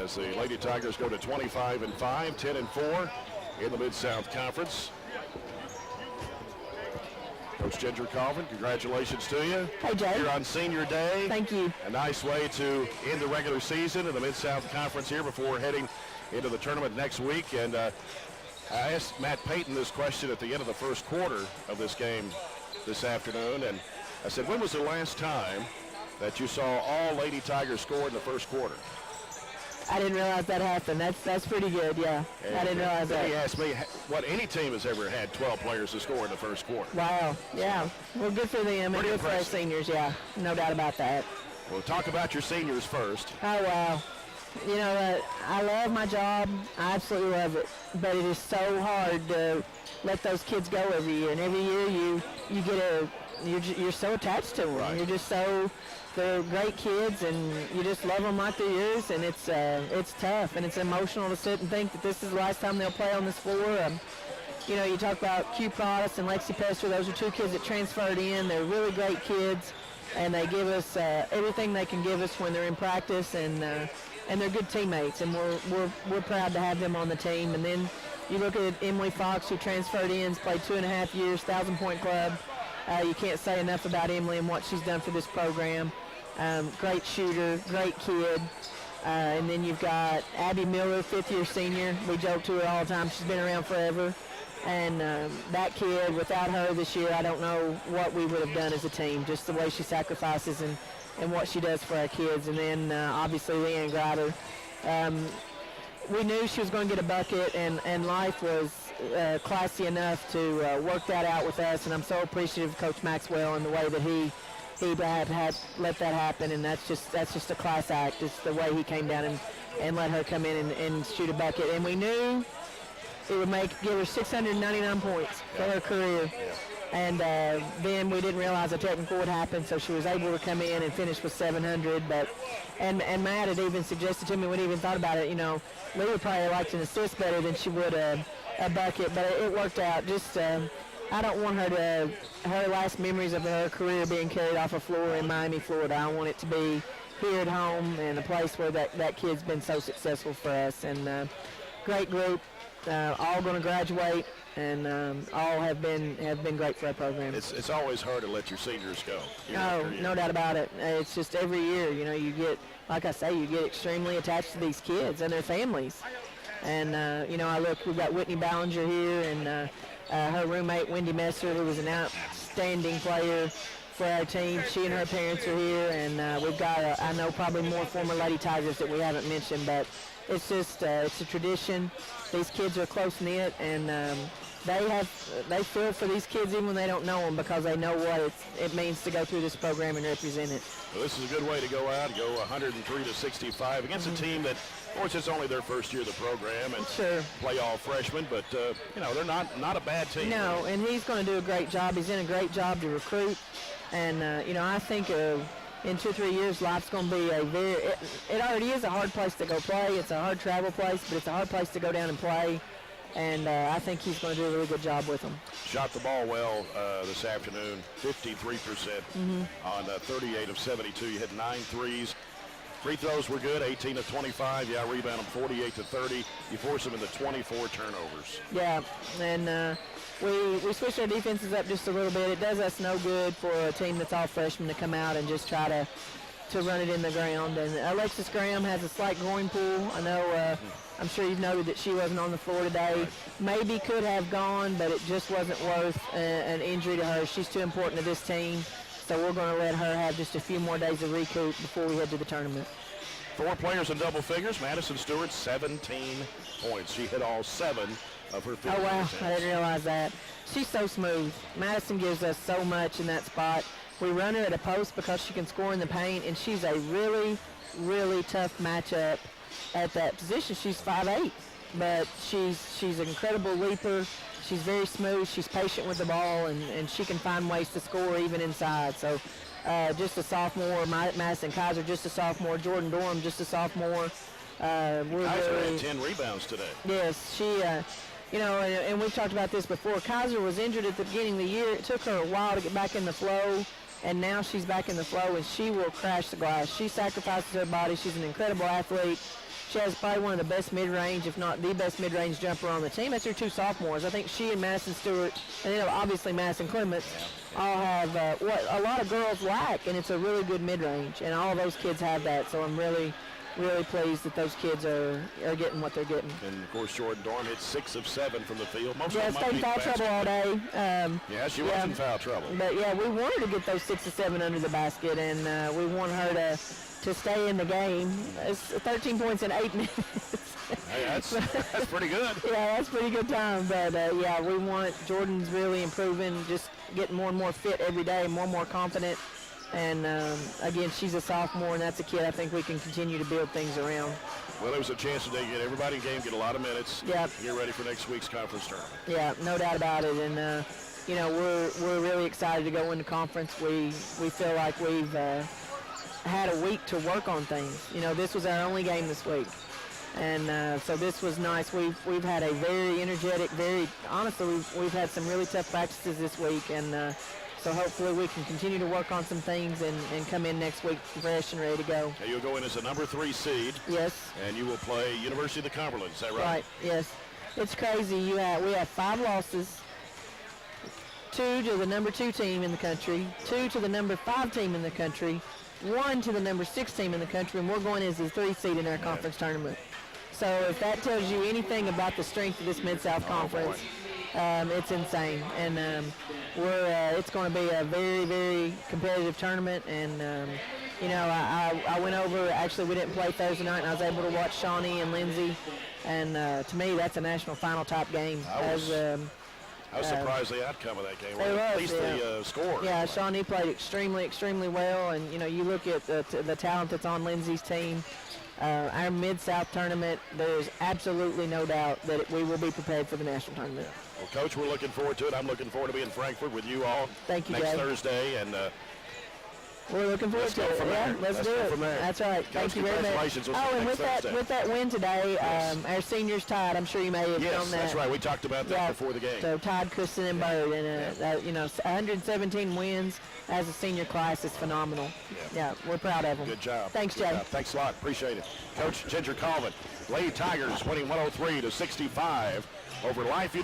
as the Lady Tigers go to 25-5, 10-4 in the Mid-South Conference. Coach Ginger Colvin, congratulations to you. Hey, Jay. You're on senior day. Thank you. A nice way to end the regular season in the Mid-South Conference here before heading into the tournament next week. And I asked Matt Payton this question at the end of the first quarter of this game this afternoon, and I said, when was the last time that you saw all Lady Tigers score in the first quarter? I didn't realize that happened. That's pretty good, yeah. And I didn't realize that. He asked me what any team has ever had 12 players to score in the first quarter. Wow, yeah. Well, good for them and good for our seniors, yeah. No doubt about that. Well, talk about your seniors first. Oh, wow. You know, I love my job. I absolutely love it. But it is so hard to let those kids go every year. And every year you're so attached to them. Right. You're just so, they're great kids, and you just love them like they're yours, and it's tough, and it's emotional to sit and think that this is the last time they'll play on this floor. You know, you talk about Q Protas and Lexi Pester. Those are two kids that transferred in. They're really great kids, and they give us everything they can give us when they're in practice, and they're good teammates, and we're proud to have them on the team. And then you look at Emily Fox, who transferred in, played 2.5 years, 1,000-point club. You can't say enough about Emily and what she's done for this program. Great shooter, great kid. And then you've got Abby Miller, fifth-year senior. We joke to her all the time. She's been around forever. And that kid, without her this year, I don't know what we would have done as a team, just the way she sacrifices and what she does for our kids. And then, obviously, Leanne Grider. We knew she was going to get a bucket, and life was classy enough to work that out with us. And I'm so appreciative of Coach Maxwell and the way that he had let that happen, and that's just a class act. It's the way he came down and let her come in and shoot a bucket. And we knew it would give her 699 points for her career. And then we didn't realize a technical would happen, so she was able to come in and finish with 700. And Matt had even suggested to me when he even thought about it, you know, Lee would probably like an assist better than she would a bucket, but it worked out. Just I don't want her last memories of her career being carried off a floor in Miami, Florida. I want it to be here at home and a place where that kid's been so successful for us. And great group, all going to graduate, and all have been great for our program. It's always hard to let your seniors go. No doubt about it. It's just every year, you know, you get, like I say, you get extremely attached to these kids and their families. And, you know, we've got Whitney Ballinger here, and her roommate, Wendy Messer, who was an outstanding player for our team. She and her parents are here, and we've got, I know, probably more former Lady Tigers that we haven't mentioned, but it's just, it's a tradition. These kids are close-knit, and they feel for these kids even when they don't know them, because they know what it means to go through this program and represent it. Well, this is a good way to go out and go 103-65 against a team that, of course, it's only their first year of the program and play all freshmen, but you know, they're not a bad team. No, and he's going to do a great job. He's in a great job to recruit, and you know, I think in 2 or 3 years, life's going to be it already is a hard place to go play. It's a hard travel place, but it's a hard place to go down and play. And I think he's going to do a really good job with them. Shot the ball well this afternoon, 53% on 38 of 72. You hit 9 threes. Free throws were good, 18 of 25. Yeah, rebound them 48 to 30. You force them into 24 turnovers. Yeah, and we switched our defenses up just a little bit. It does us no good for a team that's all freshmen to come out and just try to run it in the ground. And Alexis Graham has a slight groin pull. I know, I'm sure you've noted that she wasn't on the floor today. Maybe could have gone, but it just wasn't worth an injury to her. She's too important to this team, so we're going to let her have just a few more days of recoup before we head to the tournament. 4 players in double figures. Madison Stewart, 17 points. She hit all 7 of her 15 Oh, wow, attempts. I didn't realize that. She's so smooth. Madison gives us so much in that spot. We run her at a post because she can score in the paint, and she's a really, really tough matchup at that position. She's 5'8", but she's an incredible leaper. She's very smooth. She's patient with the ball, and she can find ways to score even inside. So just a sophomore. Madison Kaiser, just a sophomore. Jordan Dorham, just a sophomore. Kaiser had 10 rebounds today. Yes, she, you know, and we've talked about this before. Kaiser was injured at the beginning of the year. It took her a while to get back in the flow, and now she's back in the flow, and she will crash the glass. She sacrifices her body. She's an incredible athlete. She has probably one of the best mid-range, if not the best mid-range jumper on the team. That's her 2 sophomores. I think she and Madison Stewart, and then obviously Madison Clements, all have what a lot of girls lack, and it's a really good mid-range. And all of those kids have that, so I'm really pleased that those kids are getting what they're getting. And, of course, Jordan Dorn hit 6 of 7 from the field. Most yeah, of them stayed in foul trouble all day. Yeah, she was in foul trouble. But, yeah, we wanted to get those 6 of 7 under the basket, and we want her to stay in the game. It's 13 points in 8 minutes. Hey, that's pretty good. Yeah, that's pretty good time. But, yeah, we want Jordan's really improving, just getting more and more fit every day, more and more confident. And, again, she's a sophomore, and that's a kid I think we can continue to build things around. Well, there was a chance today to get everybody in game, get a lot of minutes. Yep. Get ready for next week's conference tournament. Yeah, no doubt about it. And, you know, we're really excited to go into conference. We feel like we've had a week to work on things. You know, this was our only game this week. And so this was nice. We've had a very energetic, honestly, we've had some really tough practices this week. And so hopefully we can continue to work on some things and come in next week fresh and ready to go. Now you'll go in as a number 3 seed. Yes. And you will play University of the Cumberland. Is that right? Right, yes. It's crazy. We have 5 losses, 2 to the number 2 team in the country, 2 to the number 5 team in the country, 1 to the number 6 team in the country, and we're going as the 3 seed in our conference tournament. So if that tells you anything about the strength of this Mid-South Conference, it's insane. And it's going to be a very, very competitive tournament. And, you know, I went over, actually we didn't play Thursday night, and I was able to watch Shawnee and Lindsay. And to me, that's a national final type game. I was surprised the outcome of that game. At least the score. Yeah, Shawnee played extremely, extremely well. And, you know, you look at the talent that's on Lindsay's team. Our Mid-South tournament, there's absolutely no doubt that we will be prepared for the national tournament. Well, Coach, we're looking forward to it. I'm looking forward to being in Frankfurt with you all next Thursday. And we're looking forward to it. Yeah, let's do it. That's right. Coach, thank you very much. And with that win today, our seniors tied. I'm sure you may have known that. That's right. We talked about that before the game. So tied Kristen and Bird, and you know, 117 wins as a senior class is phenomenal. Yeah, we're proud of them. Good job. Thanks, Jay. Thanks a lot. Appreciate it. Coach Ginger Colvin. Lady Tigers winning 103-65 over Life University.